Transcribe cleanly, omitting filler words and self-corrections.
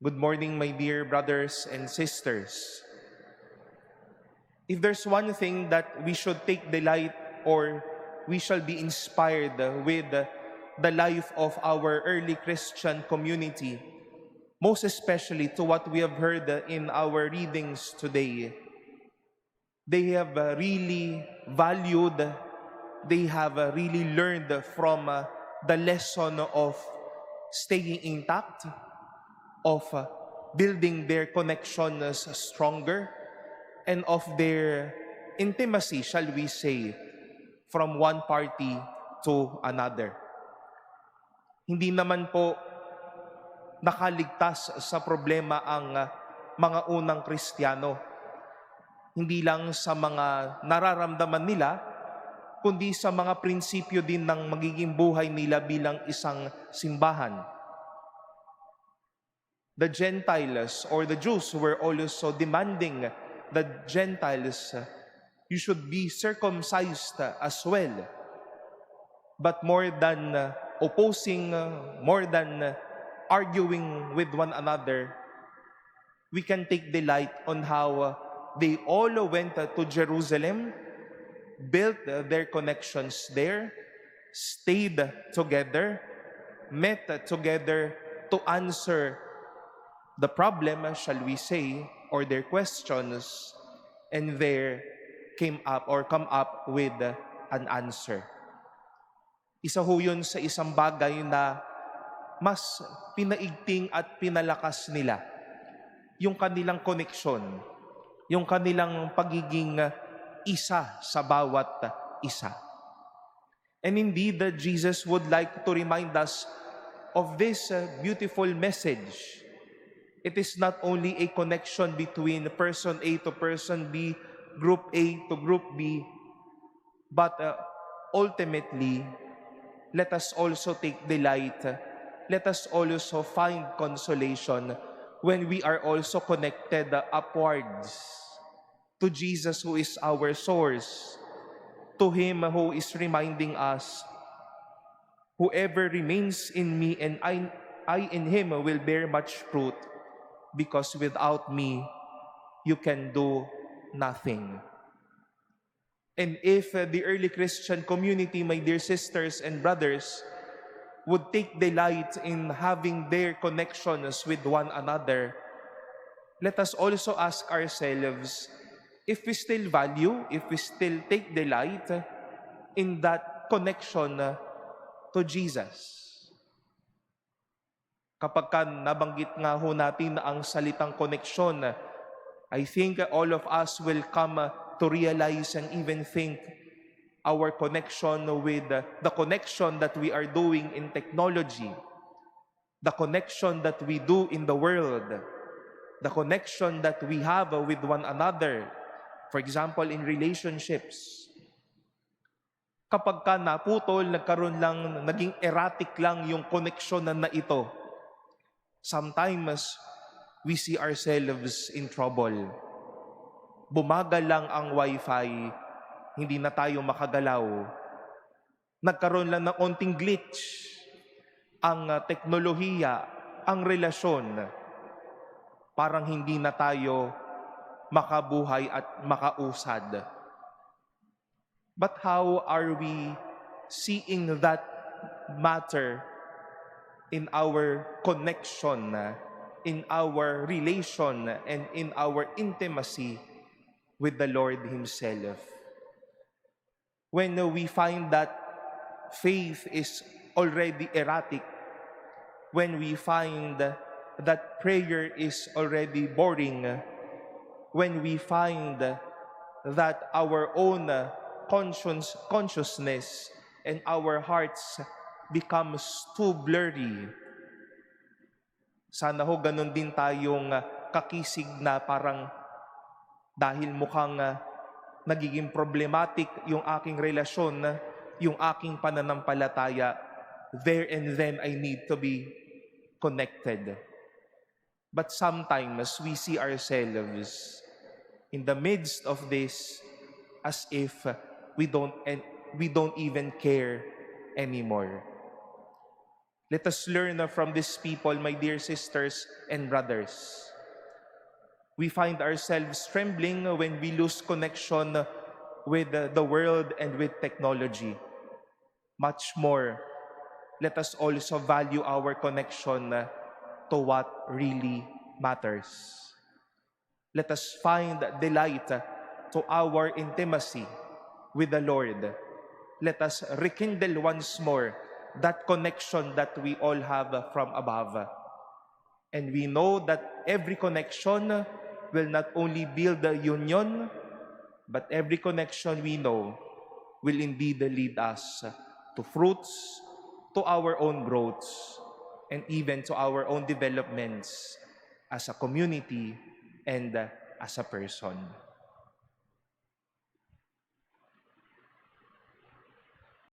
Good morning, my dear brothers and sisters. If there's one thing that we should take delight or we shall be inspired with the life of our early Christian community, most especially to what we have heard in our readings today, they have really valued, they have really learned from the lesson of staying intact, of building their connections stronger, and of their intimacy, shall we say, from one party to another. Hindi naman po nakaligtas sa problema ang mga unang Kristiyano. Hindi lang sa mga nararamdaman nila, kundi sa mga prinsipyo din ng magiging buhay nila bilang isang simbahan. The Gentiles or the Jews were also demanding the Gentiles, you should be circumcised as well. But more than opposing, more than arguing with one another, we can take delight on how they all went to Jerusalem, built their connections there, stayed together, met together to answer the problem, shall we say, or their questions, and there come up with an answer. Isa ho yun sa isang bagay na mas pinaigting at pinalakas nila yung kanilang koneksyon, yung kanilang pagiging isa sa bawat isa. And indeed, Jesus would like to remind us of this beautiful message. It is not only a connection between person A to person B, group A to group B, but ultimately, let us also take delight, let us also find consolation when we are also connected upwards to Jesus, who is our source, to Him who is reminding us, whoever remains in me and I in Him will bear much fruit, because without me, you can do nothing. And if the early Christian community, my dear sisters and brothers, would take delight in having their connections with one another, let us also ask ourselves if we still value, if we still take delight in that connection to Jesus. Kapag nabanggit nga ho natin ang salitang koneksyon, I think all of us will come to realize and even think our connection with the connection that we are doing in technology, the connection that we do in the world, the connection that we have with one another, for example, in relationships. Kapag naputol, naging erratic lang yung koneksyon na ito, sometimes we see ourselves in trouble. Bumagal lang ang wifi, hindi na tayo makagalaw. Nagkaroon lang ng onting glitch ang teknolohiya, ang relasyon. Parang hindi na tayo makabuhay at makausad. But how are we seeing that matter in our connection, in our relation, and in our intimacy with the Lord Himself? When we find that faith is already erratic, when we find that prayer is already boring, when we find that our own consciousness and our hearts becomes too blurry. Sana ho ganun din tayong kakisig na parang dahil mukhang nagiging problematic yung aking relasyon, yung aking pananampalataya, there and then I need to be connected. But sometimes we see ourselves in the midst of this as if we don't even care anymore. Let us learn from these people, my dear sisters and brothers. We find ourselves trembling when we lose connection with the world and with technology. Much more, let us also value our connection to what really matters. Let us find delight to our intimacy with the Lord. Let us rekindle once more that connection that we all have from above. And we know that every connection will not only build the union, but every connection we know will indeed lead us to fruits, to our own growths, and even to our own developments as a community and as a person.